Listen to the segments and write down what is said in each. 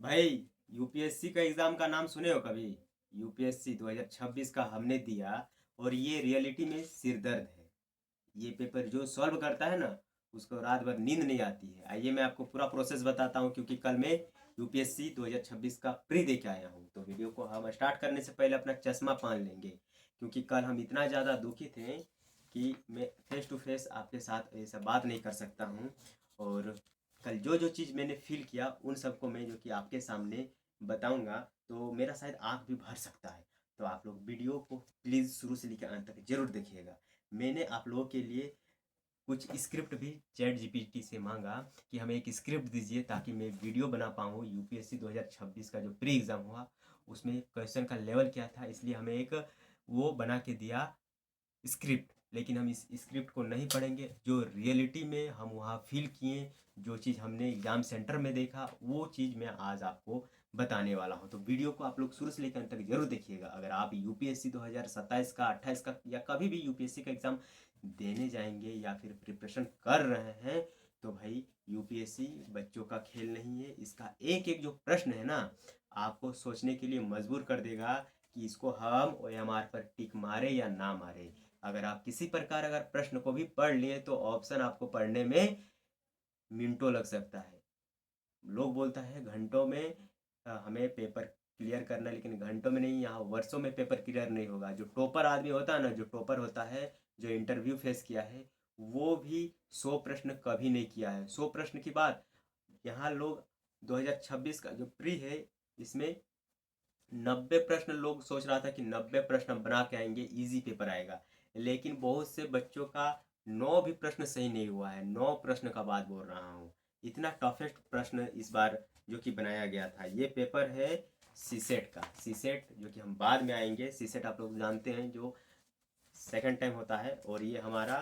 भाई, यूपीएससी का एग्जाम का नाम सुने हो कभी? यूपीएससी 2026 का हमने दिया और ये रियलिटी में सिरदर्द है। ये पेपर जो सॉल्व करता है ना, उसको रात भर नींद नहीं आती है। आइए मैं आपको पूरा प्रोसेस बताता हूँ, क्योंकि कल मैं यूपीएससी 2026 का प्री दे के आया हूँ। तो वीडियो को हम स्टार्ट करने से पहले अपना चश्मा पहन लेंगे, क्योंकि कल हम इतना ज़्यादा दुखी थे कि मैं फेस टू फेस आपके साथ ऐसा बात नहीं कर सकता हूँ। और कल जो जो चीज़ मैंने फील किया उन सबको मैं जो कि आपके सामने बताऊंगा, तो मेरा शायद आँख भी भर सकता है। तो आप लोग वीडियो को प्लीज़ शुरू से लेकर अंत तक जरूर देखिएगा। मैंने आप लोगों के लिए कुछ स्क्रिप्ट भी चैट जीपीटी से मांगा कि हमें एक स्क्रिप्ट दीजिए ताकि मैं वीडियो बना पाऊँ। यूपीएससी 2026 का जो प्री एग्ज़ाम हुआ उसमें क्वेश्चन का लेवल क्या था, इसलिए हमें एक वो बना के दिया स्क्रिप्ट। लेकिन हम इस स्क्रिप्ट को नहीं पढ़ेंगे, जो रियलिटी में हम वहाँ फील किए, जो चीज़ हमने एग्ज़ाम सेंटर में देखा, वो चीज़ मैं आज आपको बताने वाला हूँ। तो वीडियो को आप लोग शुरू से लेकर अंत तक जरूर देखिएगा। अगर आप यूपीएससी 2027 का 28 का या कभी भी यूपीएससी का एग्ज़ाम देने जाएंगे या फिर प्रिपरेशन कर रहे हैं, तो भाई यूपीएससी बच्चों का खेल नहीं है। इसका एक एक जो प्रश्न है ना, आपको सोचने के लिए मजबूर कर देगा कि इसको हम ओएमआर पर टिक मारे या ना मारे। अगर आप किसी प्रकार अगर प्रश्न को भी पढ़ लिए तो ऑप्शन आपको पढ़ने में मिनटों लग सकता है। लोग बोलता है घंटों में हमें पेपर क्लियर करना है, लेकिन घंटों में नहीं, यहाँ वर्षों में पेपर क्लियर नहीं होगा। जो टॉपर आदमी होता है ना, जो टॉपर होता है, जो इंटरव्यू फेस किया है, वो भी 100 प्रश्न कभी नहीं किया है। 100 प्रश्न की बात, यहाँ लोग 2026 का जो प्री है इसमें 90 प्रश्न, लोग सोच रहा था कि 90 प्रश्न हम बना के आएंगे, इजी पेपर आएगा। लेकिन बहुत से बच्चों का 9 भी प्रश्न सही नहीं हुआ है। 9 प्रश्न का बात बोल रहा हूँ। इतना टफेस्ट प्रश्न इस बार जो कि बनाया गया था। ये पेपर है सीसेट का। सीसेट जो कि हम बाद में आएंगे। सीसेट आप लोग जानते हैं जो सेकंड टाइम होता है, और ये हमारा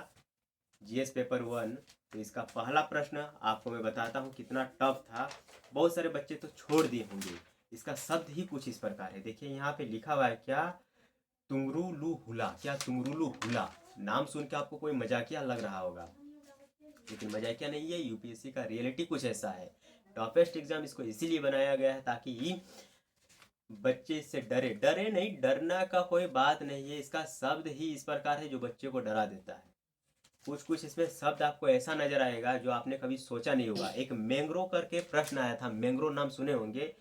जीएस पेपर 1। तो इसका पहला प्रश्न आपको मैं बताता हूँ कितना टफ था। बहुत सारे बच्चे तो छोड़ दिए होंगे। इसका शब्द ही कुछ इस प्रकार है, देखिए यहाँ पे लिखा हुआ है क्या, तुंगरुलु हुला। क्या तुंगरुलु हुला? नाम सुन के आपको कोई मजाकिया लग रहा होगा, लेकिन मजाकिया नहीं है। यूपीएससी का रियलिटी कुछ ऐसा है। टॉपेस्ट एग्जाम इसको इसीलिए बनाया गया है ताकि बच्चे इससे डरे। डरे नहीं, डरना का कोई बात नहीं है। इसका शब्द ही इस प्रकार है जो बच्चे को डरा देता है। कुछ कुछ इसमें शब्द आपको ऐसा नजर आएगा जो आपने कभी सोचा नहीं होगा। एक मैंग्रो करके प्रश्न आया था, मैंग्रो नाम सुने होंगे।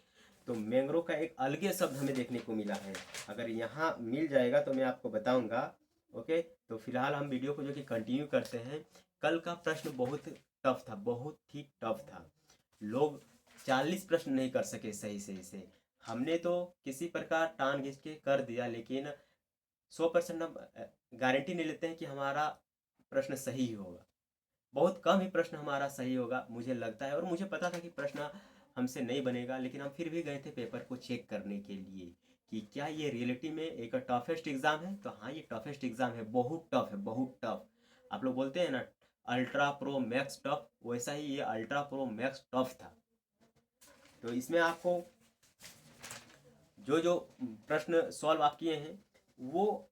तो मैंग्रो का एक अलगे शब्द हमें देखने को मिला है। अगर यहाँ मिल जाएगा तो मैं आपको बताऊंगा। ओके, तो फिलहाल हम वीडियो को जो कि कंटिन्यू करते हैं। कल का प्रश्न बहुत टफ था, बहुत ही टफ था। लोग 40 प्रश्न नहीं कर सके सही सही से। हमने तो किसी प्रकार टान घिंच के कर दिया, लेकिन 100% हम गारंटी नहीं लेते हैं कि हमारा प्रश्न सही होगा। बहुत कम ही प्रश्न हमारा सही होगा मुझे लगता है। और मुझे पता था कि प्रश्न हमसे नहीं बनेगा, लेकिन हम फिर भी गए थे पेपर को चेक करने के लिए कि क्या ये रियलिटी में एक टफेस्ट एग्ज़ाम है। तो हाँ, ये टफेस्ट एग्ज़ाम है, बहुत टफ है, बहुत टफ। आप लोग बोलते हैं ना अल्ट्रा प्रो मैक्स टफ, वैसा ही ये अल्ट्रा प्रो मैक्स टफ था। तो इसमें आपको जो जो प्रश्न सॉल्व आप किए हैं वो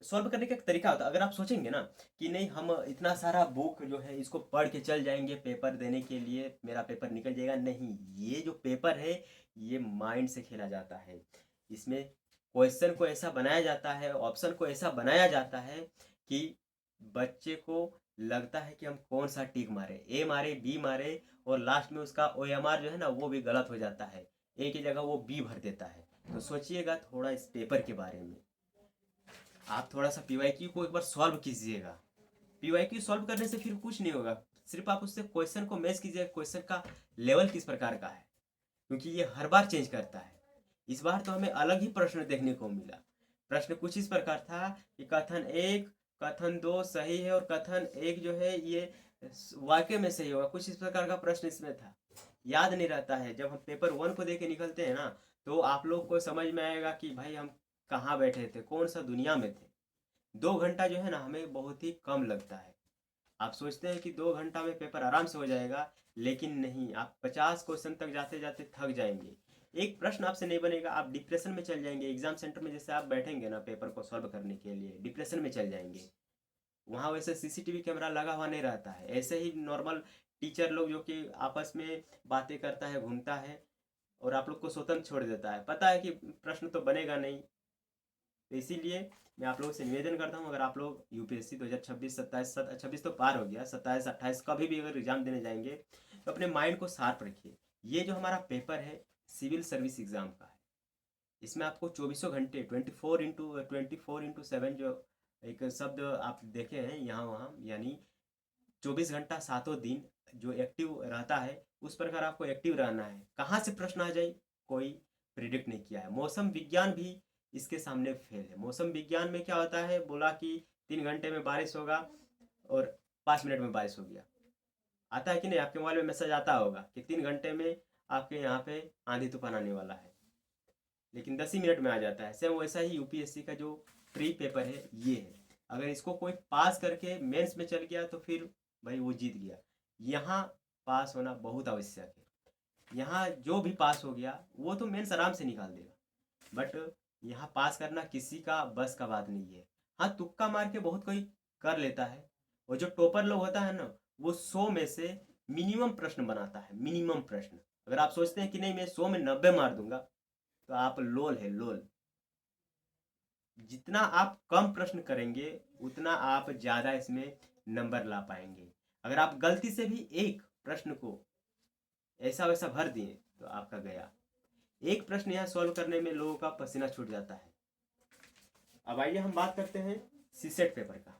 सॉल्व करने का एक तरीका होता है। अगर आप सोचेंगे ना कि नहीं, हम इतना सारा बुक जो है इसको पढ़ के चल जाएंगे पेपर देने के लिए, मेरा पेपर निकल जाएगा, नहीं। ये जो पेपर है ये माइंड से खेला जाता है। इसमें क्वेश्चन को ऐसा बनाया जाता है, ऑप्शन को ऐसा बनाया जाता है कि बच्चे को लगता है कि हम कौन सा टिक मारे, ए मारे, बी मारे, और लास्ट में उसका ओ एम आर जो है ना वो भी गलत हो जाता है। ए की जगह वो बी भर देता है। तो सोचिएगा थोड़ा इस पेपर के बारे में। आप थोड़ा सा पीवाईक्यू को एक बार सॉल्व कीजिएगा। पीवाईक्यू सॉल्व करने से फिर कुछ नहीं होगा, सिर्फ आप उससे क्वेश्चन को मैच कीजिएगा, क्वेश्चन का लेवल किस प्रकार का है, क्योंकि ये हर बार चेंज करता है। इस बार तो हमें अलग ही प्रश्न देखने को मिला। प्रश्न कुछ इस प्रकार था कि कथन एक, कथन दो सही है और कथन एक जो है ये वाक्य में सही होगा, कुछ इस प्रकार का प्रश्न इसमें था। याद नहीं रहता है। जब हम पेपर 1 को दे के निकलते हैं ना, तो आप लोग को समझ में आएगा कि भाई हम कहाँ बैठे थे, कौन सा दुनिया में थे। 2 घंटा जो है ना हमें बहुत ही कम लगता है। आप सोचते हैं कि 2 घंटा में पेपर आराम से हो जाएगा, लेकिन नहीं, आप 50 क्वेश्चन तक जाते जाते थक जाएंगे। एक प्रश्न आपसे नहीं बनेगा, आप डिप्रेशन में चल जाएंगे। एग्जाम सेंटर में जैसे आप बैठेंगे ना पेपर को सॉल्व करने के लिए, डिप्रेशन में चल जाएंगे। वहाँ वैसे सीसीटीवी कैमरा लगा हुआ नहीं रहता है, ऐसे ही नॉर्मल टीचर लोग जो कि आपस में बातें करता है, घूमता है। और आप लोग को स्वतंत्र छोड़ देता है, पता है कि प्रश्न तो बनेगा नहीं। तो इसीलिए मैं आप लोगों से निवेदन करता हूँ, अगर आप लोग यूपीएससी 2026 27 26 तो पार हो गया, 27 28 कभी भी अगर एग्जाम देने जाएंगे तो अपने माइंड को शार्प रखिए। ये जो हमारा पेपर है सिविल सर्विस एग्जाम का है, इसमें आपको 24 घंटे 24x7 जो एक शब्द आप देखे हैं यहाँ वहाँ, यानी 24 घंटा 7 दिन जो एक्टिव रहता है, उस प्रकार आपको एक्टिव रहना है। कहाँ से प्रश्न आ जाए कोई प्रिडिक्ट नहीं किया है। मौसम विज्ञान भी इसके सामने फेल है। मौसम विज्ञान में क्या होता है, बोला कि 3 घंटे में बारिश होगा और 5 मिनट में बारिश हो गया। आता है कि नहीं, आपके मोबाइल में मैसेज आता होगा कि 3 घंटे में आपके यहाँ पे आंधी तूफान आने वाला है, लेकिन 10 ही मिनट में आ जाता है। सेम वैसा ही यूपीएससी का जो प्री पेपर है ये है। अगर इसको कोई पास करके मेंस में चल गया तो फिर भाई वो जीत गया। यहाँ पास होना बहुत आवश्यक है। यहाँ जो भी पास हो गया वो तो मेंस आराम से निकाल देगा, बट यहाँ पास करना किसी का बस का बात नहीं है। हाँ, तुक्का मार के बहुत कोई कर लेता है, और जो टॉपर लोग होता है ना, वो 100 में से मिनिमम प्रश्न बनाता है, मिनिमम प्रश्न। अगर आप सोचते हैं कि नहीं मैं 100 में 90 मार दूंगा, तो आप लोल है, लोल। जितना आप कम प्रश्न करेंगे उतना आप ज़्यादा इसमें नंबर ला पाएंगे। अगर आप गलती से भी एक प्रश्न को ऐसा वैसा भर दिए तो आपका गया। एक प्रश्न यहाँ सॉल्व करने में लोगों का पसीना छूट जाता है। अब आइए हम बात करते हैं सीसेट पेपर का।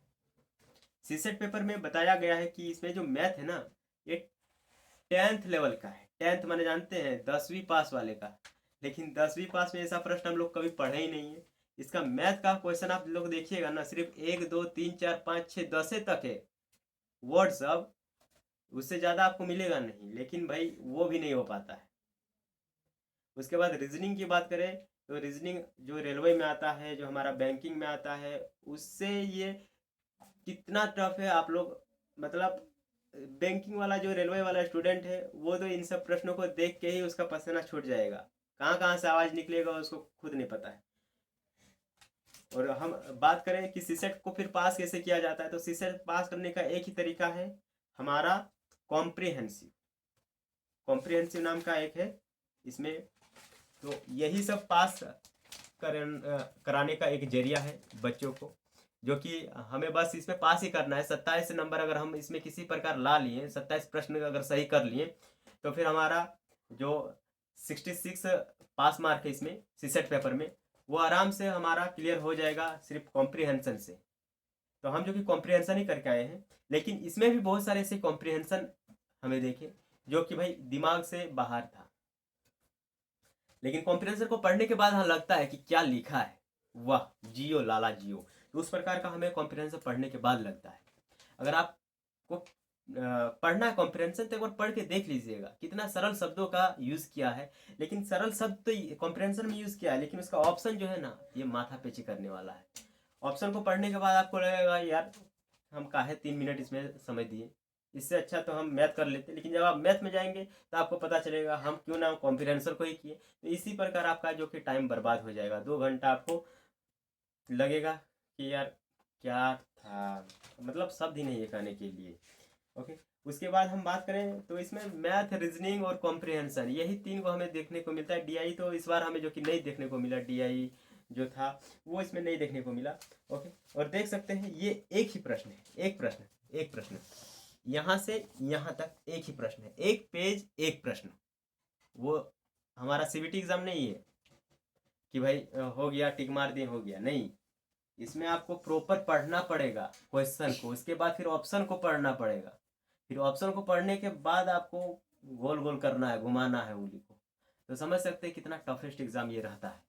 सीसेट पेपर में बताया गया है कि इसमें जो मैथ है ना, ये 10th लेवल का है। 10th माने जानते हैं 10वीं पास वाले का, लेकिन 10वीं पास में ऐसा प्रश्न हम लोग कभी पढ़े ही नहीं है। इसका मैथ का क्वेश्चन आप लोग देखिएगा ना, सिर्फ 1 2 3 4 5 6 10 तक है वर्ड सब, उससे ज़्यादा आपको मिलेगा नहीं, लेकिन भाई वो भी नहीं हो पाता है। उसके बाद रीजनिंग की बात करें तो रीजनिंग जो रेलवे में आता है, जो हमारा बैंकिंग में आता है, उससे ये कितना टफ है आप लोग, मतलब बैंकिंग वाला जो रेलवे वाला स्टूडेंट है वो तो इन सब प्रश्नों को देख के ही उसका पसीना छूट जाएगा। कहाँ कहाँ से आवाज़ निकलेगा उसको खुद नहीं पता है। और हम बात करें कि सीसेट को फिर पास कैसे किया जाता है, तो सीसेट पास करने का एक ही तरीका है हमारा, कॉम्प्रिहेंसिव। कॉम्प्रिहेंसिव नाम का एक है इसमें, तो यही सब पास कराने का एक जरिया है बच्चों को, जो कि हमें बस इसमें पास ही करना है। 27 नंबर अगर हम इसमें किसी प्रकार ला लिए, 27 प्रश्न अगर सही कर लिए, तो फिर हमारा जो 66 पास मार्क है इसमें सीसेट पेपर में, वो आराम से हमारा क्लियर हो जाएगा सिर्फ कॉम्प्रिहेंशन से। तो हम जो कि कॉम्प्रिहेंशन ही करके आए हैं, लेकिन इसमें भी बहुत सारे ऐसे कॉम्प्रिहेंशन हमें देखे जो कि भाई दिमाग से बाहर था, लेकिन कॉम्प्रिहेंशन को पढ़ने के बाद हमें लगता है कि क्या लिखा है, वाह जियो लाला जियो। तो उस प्रकार का हमें कॉम्प्रिहेंशन पढ़ने के बाद लगता है। अगर आपको पढ़ना है कॉम्प्रिहेंशन तो एक बार पढ़ के देख लीजिएगा, कितना सरल शब्दों का यूज़ किया है। लेकिन सरल शब्द तो कॉम्प्रिहेंशन में यूज़ किया है, लेकिन उसका ऑप्शन जो है ना, ये माथा पेची करने वाला है। ऑप्शन को पढ़ने के बाद आपको लगेगा यार हम काहे 3 मिनट इसमें समय दिए, इससे अच्छा तो हम मैथ कर लेते। लेकिन जब आप मैथ में जाएंगे तो आपको पता चलेगा हम क्यों ना कॉम्प्रिहेंशन को ही किए। तो इसी प्रकार आपका जो कि टाइम बर्बाद हो जाएगा, 2 घंटा आपको लगेगा कि यार क्या था, मतलब शब्द ही नहीं है कहने के लिए। ओके, उसके बाद हम बात करें तो इसमें मैथ, रीजनिंग और कॉम्प्रिहेंशन, यही 3 को हमें देखने को मिलता है। डीआई तो इस बार हमें जो कि नहीं देखने को मिला, डीआई जो था वो इसमें नहीं देखने को मिला। ओके, और देख सकते हैं ये एक ही प्रश्न है, एक प्रश्न यहाँ से यहाँ तक एक ही प्रश्न है, एक पेज एक प्रश्न। वो हमारा सीबीटी एग्जाम नहीं है कि भाई हो गया टिक मार दिए हो गया, नहीं। इसमें आपको प्रॉपर पढ़ना पड़ेगा क्वेश्चन को, उसके बाद फिर ऑप्शन को पढ़ना पड़ेगा, फिर ऑप्शन को पढ़ने के बाद आपको गोल गोल करना है, घुमाना है उंगली को। तो समझ सकते हैं कितना टफेस्ट एग्जाम ये रहता है।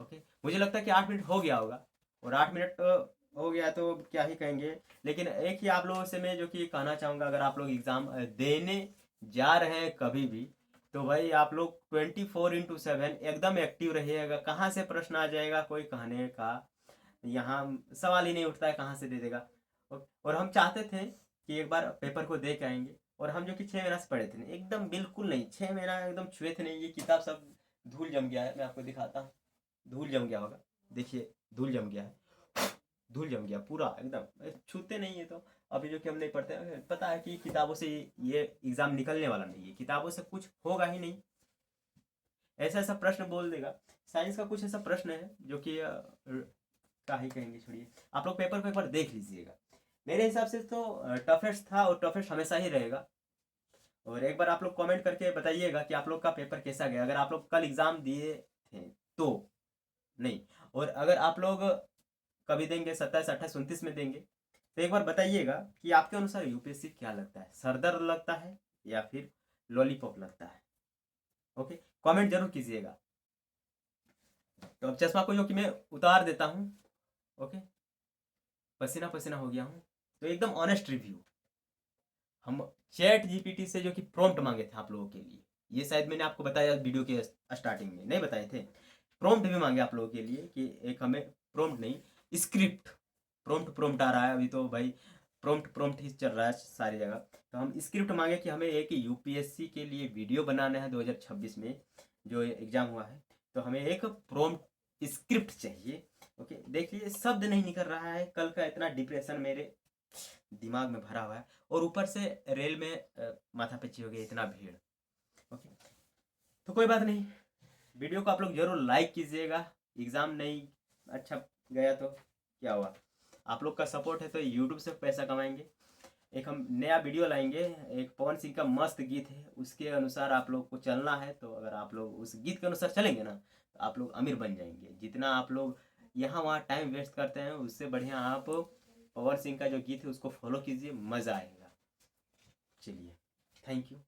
ओके, मुझे लगता है कि 8 मिनट हो गया होगा, और 8 मिनट हो गया तो क्या ही कहेंगे। लेकिन एक ही आप लोगों से मैं जो कि कहना चाहूँगा, अगर आप लोग एग्ज़ाम देने जा रहे हैं कभी भी, तो भाई आप लोग 24x7 एकदम एक्टिव रहिएगा। कहाँ से प्रश्न आ जाएगा कोई कहने का यहाँ सवाल ही नहीं उठता है, कहाँ से दे देगा। और हम चाहते थे कि एक बार पेपर को दे के आएंगे, और हम जो कि 6 महीना से पढ़े थे, एकदम बिल्कुल नहीं, 6 महीना एकदम छुए थे नहीं। ये किताब सब धूल जम गया है, मैं आपको दिखाता हूँ, धूल जम गया होगा, देखिए धूल जम गया है, धूल जम गया पूरा एकदम, छूते नहीं है। तो अभी जो कि हम नहीं पढ़ते, पता है कि किताबों से ये एग्ज़ाम निकलने वाला नहीं है, किताबों से कुछ होगा ही नहीं। ऐसा ऐसा प्रश्न बोल देगा। साइंस का कुछ ऐसा प्रश्न है जो कि क्या ही कहेंगे, छोड़िए, आप लोग पेपर पेपर देख लीजिएगा। मेरे हिसाब से तो टफेस्ट था और टफेस्ट हमेशा ही रहेगा। और एक बार आप लोग कमेंट करके बताइएगा कि आप लोग का पेपर कैसा गया, अगर आप लोग कल एग्ज़ाम दिए थे तो। नहीं, और अगर आप लोग कभी देंगे 27, 28, 29 में देंगे, तो एक बार बताइएगा कि आपके अनुसार यूपीएससी क्या लगता है, सरदर्द लगता है या फिर लॉलीपॉप लगता है। ओके, कमेंट जरूर कीजिएगा। तो अब चश्मा को जो कि मैं उतार देता हूँ। ओके, पसीना पसीना हो गया हूँ। तो एकदम ऑनेस्ट रिव्यू, हम चैट जीपीटी से जो कि प्रॉम्प्ट मांगे थे आप लोगों के लिए, ये शायद मैंने आपको बताया वीडियो के स्टार्टिंग में, नहीं बताए थे। प्रॉम्प्ट भी मांगे आप लोगों के लिए कि एक हमें प्रॉम्प्ट नहीं, स्क्रिप्ट, प्रॉम्प्ट आ रहा है अभी तो भाई, प्रॉम्प्ट ही चल रहा है सारी जगह। तो हम स्क्रिप्ट मांगे कि हमें एक यूपीएससी के लिए वीडियो बनाना है 2026 में जो एग्ज़ाम हुआ है, तो हमें एक प्रॉम्प्ट स्क्रिप्ट चाहिए। ओके, देखिए शब्द नहीं निकल रहा है, कल का इतना डिप्रेशन मेरे दिमाग में भरा हुआ है, और ऊपर से रेल में माथापच्ची हो गई, इतना भीड़। ओके, तो कोई बात नहीं, वीडियो को आप लोग जरूर लाइक कीजिएगा। एग्ज़ाम नहीं अच्छा गया तो क्या हुआ, आप लोग का सपोर्ट है तो यूट्यूब से पैसा कमाएंगे। एक हम नया वीडियो लाएंगे, एक पवन सिंह का मस्त गीत है, उसके अनुसार आप लोग को चलना है। तो अगर आप लोग उस गीत के अनुसार चलेंगे ना, तो आप लोग अमीर बन जाएंगे। जितना आप लोग यहाँ वहाँ टाइम वेस्ट करते हैं, उससे बढ़िया आप पवन सिंह का जो गीत है उसको फॉलो कीजिए, मज़ा आएगा। चलिए, थैंक यू।